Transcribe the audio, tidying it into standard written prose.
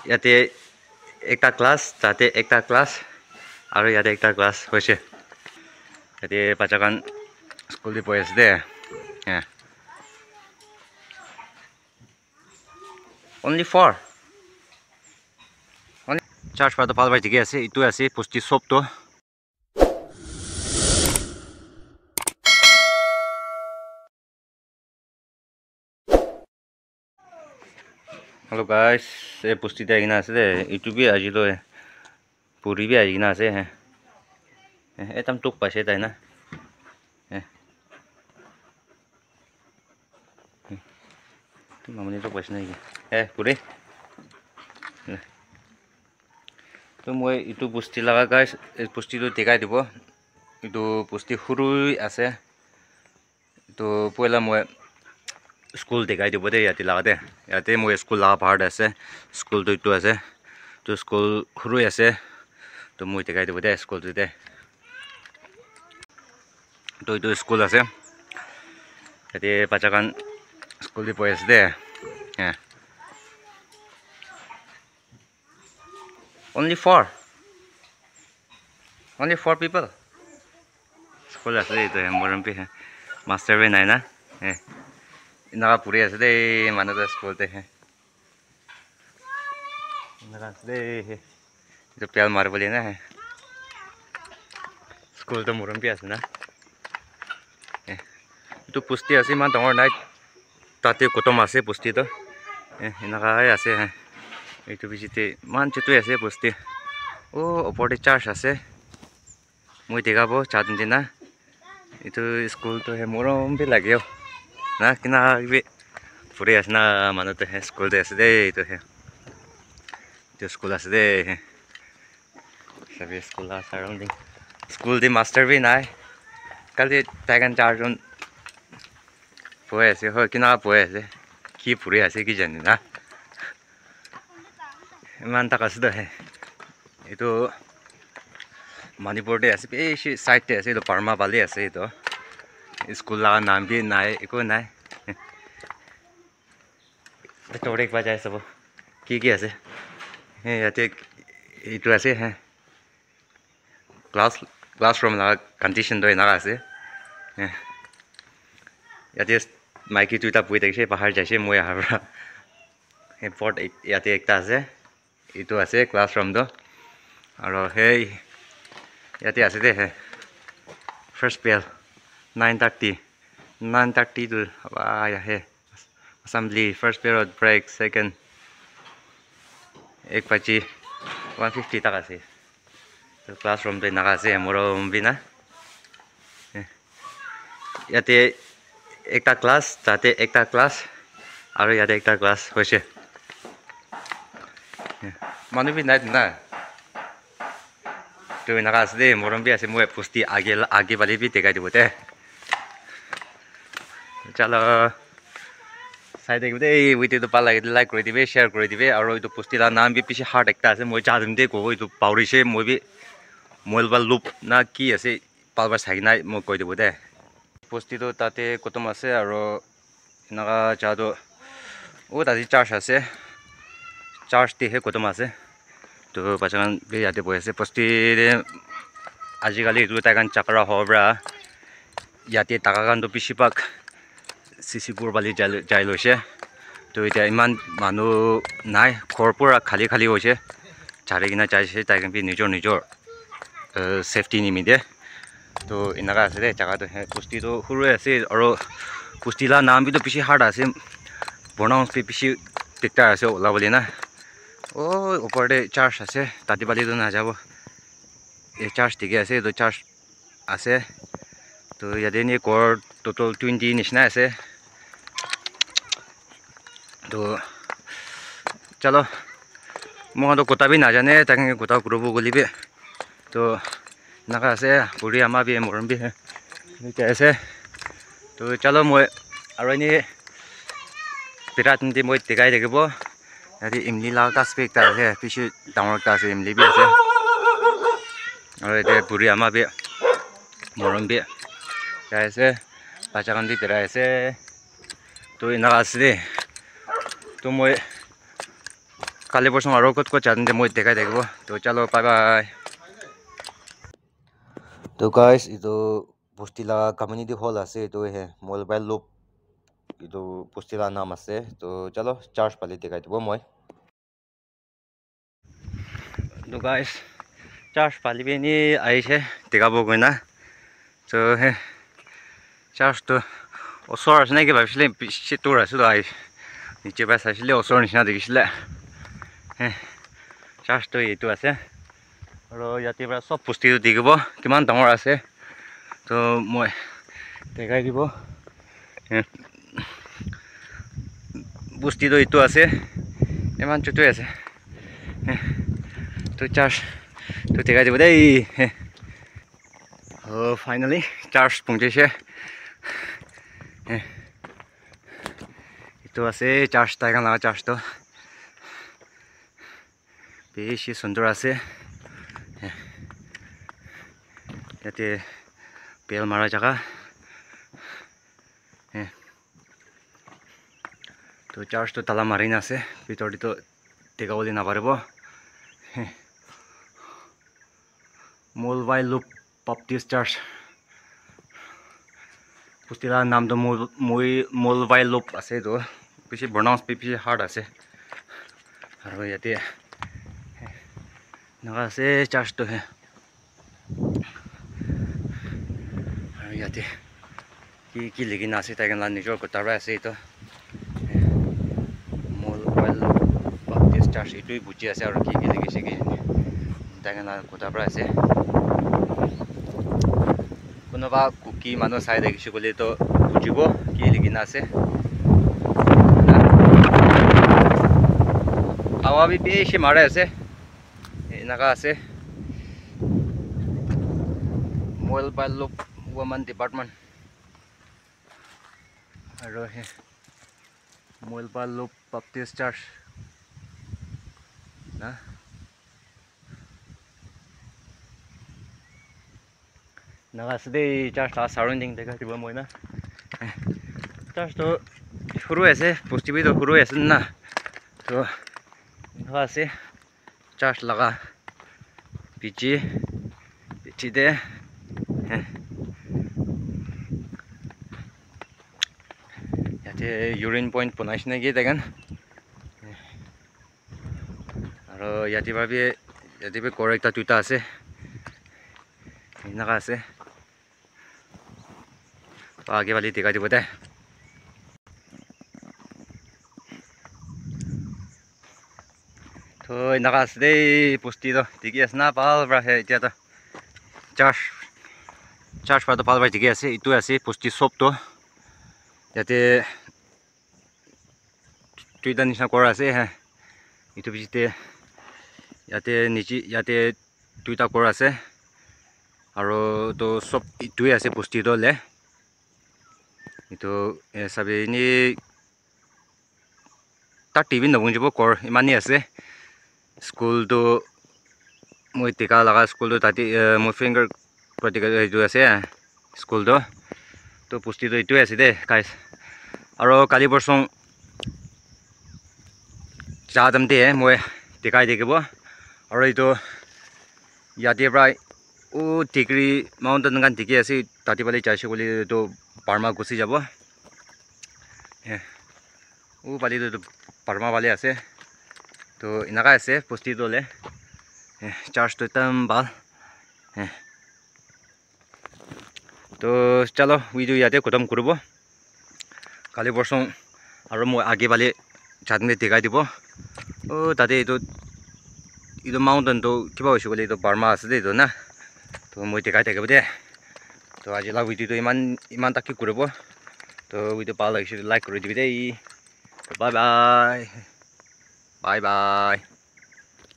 ইয়াতে একটা ক্লাস তাতে একটা ক্লাস আৰু ইয়াতে একটা ক্লাস হৈছে ইয়াতে বাচ্চাকান স্কুল দি পঢ়ি আছে দে only 4 চার্জ পাতো ভাল ভাই ঠিকে আছে ইটো আছে পুষ্টি সবটো हेलो गाइस ये पुष्टि आइना आसे दे इटु भी आज लो पूरी भी आइना आसे है एकदम टुक पासे ताई ना तुम मामनी टुक पासे नहीं है पूरी तो मैं इटु पुष्टि लगा गाइस पुष्टि तो दिखाई दिबो इटु पुष्टि हुरुई आसे तो पहला मैं स्कूल दिखाई दिबो दे याते लगा दे याते मैं स्कूल लगा पार्ट आसे स्कूल तो इटु आसे तो स्कूल हुरुई आसे तो मैं दिखाई दिबो दे स्कूल दे तो इटु स्कूल आसे याते बाच्चाकान स्कूल दि पঢ়ি আছে दे only 4 people स्कूल आसे तो मोरम पे है मास्टर भी नहीं ना इनका पूरी आसे दे मानो तो स्कूल ते है इनका आसे दे जो प्याल मार बोले ना है स्कूल तो मोरम पे आसे ना तो पुष्टि आसे मान डांगर नाइ ताते कोतम आसे पुष्टि तो इनका आसे है इटु बिचिते मान चतु आसे पुष्टि ओ ऊपर चार्ज आसे मैं देखाबो चादन दिना इटु स्कूल तो है मोरम भी लाग्यो ना किना बे पूरे आसे ना मानो तो है स्कूल दे आसे दे तो है जो स्कूल आसे दे सभी स्कूल आ सराउंडिंग स्कूल दे मास्टर भी नाइ कल दे तागन चारजन पঢ়ি আছে হয় কিনা পঢ়ি আছে কি ফুৰি আছে কি জানি না ইমান টাকা আছে দে এইটো মণিপুৰতে আছে এই সাইডতে আছে এইটো পাৰমা বালি আছে এইটো স্কুল লা নাম বি নাই একো নাই তোৰেক বাজাই সব কি আছে ইয়াতে এইটো আছে হে ক্লাছৰুম লা কন্ডিশন দই না আছে ইয়াতে माइकी दुईटा बुई देखिसे बाहर जाइसे मैं यहाँ पट इते एक आसे इटू आसे क्लासरूम तो और हे इते आसे दे फर्स्ट बेल 9:30 to हे assembly first period break second 1:50 1:50 तक आसे तो क्लासरूम तो नगा आसे मोरम बिना इते একটা ক্লাস তাতে একটা ক্লাস আৰু ইয়াতে একটা ক্লাস হৈছে মানুহ বি নাই না তো এনেকা আছে দেই মৰম বি আছে মই পুষ্টি আগে বালি বি দেখাই দিব দে চলো চাই থাকিব দেই ভিডিঅ'টো ভাল লাগিলে লাইক কৰি দিবে শ্বেয়াৰ কৰি দিবে আৰু এইটো পুষ্টিৰ নাম বি পিছে হাৰ্ট একটা আছে মই জানিম দেই ক'ব এইটো পাহৰিছে মই বি মোবাইল লুপ না কি আছে পালবাৰ চাই নাই মই কৈ দিব দে पुष्टि तो ताते कोतम आसे और इनका चादो वो ताते चार्ज आसे चार्ज ती है कोतम आसे तो बाच्चाकान भी याते पঢ়ি আছে पुष्टि आजिकाली इटु ताकान चाकरा होब्रा याते ताकान तो बेसिभाग सिसिपुर बाली जाय लैसे तो इटा इमान मानु नाइ खरपुरा खाली खाली होइसे चारि किना जाइसे ताकान बि निजर सेफ्टी निमिदे तो इनका आसे दे जगह तो है पुष्टि तो हुरुई आसे और पुष्टि ला नाम भी तो पीछे हार्ड आसे प्रोनाउंस पे पीछे दिक्कत आसे ओला बोले ना ओ ऊपर दे चार्ज आसे ताती बाली तो ना जाबो ये चार्ज दिखे आसे तो चार्ज आसे तो यादे नि कोर टोटल 20 निशना आसे तो चलो मैं तो कोता भी ना जाने ताकि कोता ग्रुप गोली भी तो नका से पूरी आमा भी मोरम भी है कैसे तो चलो मैं और बिराट नीति मैं दिखाई देखो यदि इमली ला का स्पेक्ट है पीछे डाउनलोड का से इमली भी है और ये पूरी आमा भी मोरम भी कैसे बाच्चाकान भी बिरा ऐसे तो इनका से तो मैं কালি পৰসং আৰু ক'ত যাওঁতে মই দেখাই থাকিব তো চলো বাই বাই তো গাইস এইটো বস্তিলা কমিউনিটি হল আছে এইটো হে মোবাইল লুপ এইটো বস্তিলা নাম আছে তো চলো চাৰ্জ পালি দেখাই দিব মই তো গাইস চাৰ্জ পালি বেনি আহিছে দেখাব গৈ না তো হে চাৰ্জটো ওচৰ আছে নেকি ভাবিছিলে পিছে তোৰ আছো তো নিচে পাই চাইছিলে ওচৰৰ নিচিনা দেখিছিলে চাৰ্জটো এইটো আছে আৰু ইয়াতে পৰা সব বস্তুটো দেখিব কিমান ডাঙৰ আছে তো মই দেখাই দিব বস্তুটো এইটো আছে ইমান চুটোই আছে তো চাৰ্জ তো দেখাই দিব দেই ফাইনেলি চাৰ্জ পहुंचेছে itu ase charge taikan laga charge to beshi sundor ase yate bel mara jaga to charge to tala marina ase bitor to teka boli na paribo mobile loop baptist church Pustila naam to mobile loop ase to piche pronounce piche hard ase aru yate naga ase church to he aru yate ki ligina ase taikan la nijor kota ra ase to mobile loop baptist church itui buji ase aru ki ligise ki taikan la kota ra ase কোনোবা কুকি মানুহ চাই দেখিছো বুলি তো বুজিব কি লিখিনা আছে হাৱা বি বেছি মাৰে আছে এনেকা আছে মোবাইল লুপ ওমেন ডিপাৰ্টমেণ্ট আৰু হে মোবাইল লুপ বাপ্টিষ্ট চাৰ্চ না naga side charge ta surrounding dekha dibo moi na charge to shuru ase posti bi to shuru ase na to naga ase charge laga piche de yate urine point ponais na gi degan aro yate ba correct ta tuta ase naga ase तो आगे वाली दिखा दी बताए तो नगा से पुष्टि तो दिखी आस ना पाल है इतना तो चार्ज पर तो पाल दिखी आसे इतु आसे पुष्टि सब तो याते दुईटा निचिना कर आसे है इतु पिछते याते निची याते दुईटा कर आसे और तो सब इतुए आसे पुष्टि तो ले itu sabi ini tak TV nabung jibo kor imani ase school to moi tika laga school to tati moi finger pratika itu ase school to pusti to itu ase de guys aro kali borsong jadam de moi tikai dekibo aro itu yate brai o degree mountain kan diki ase tati bali chaise boli to Parma gusi jabo o bali to Parma bali ase to inaga ase posti dole charge to tam bal to chalo video yate khatam koribo kali borsong aro moi age bali jadme dekai dibo o tate itu mountain to kiba hoise bole to Parma ase de to na to moi dekai থাকিব de तो आज ला video तो इमान तक की करिबो तो video पाल like करि दिबि दे bye bye bye bye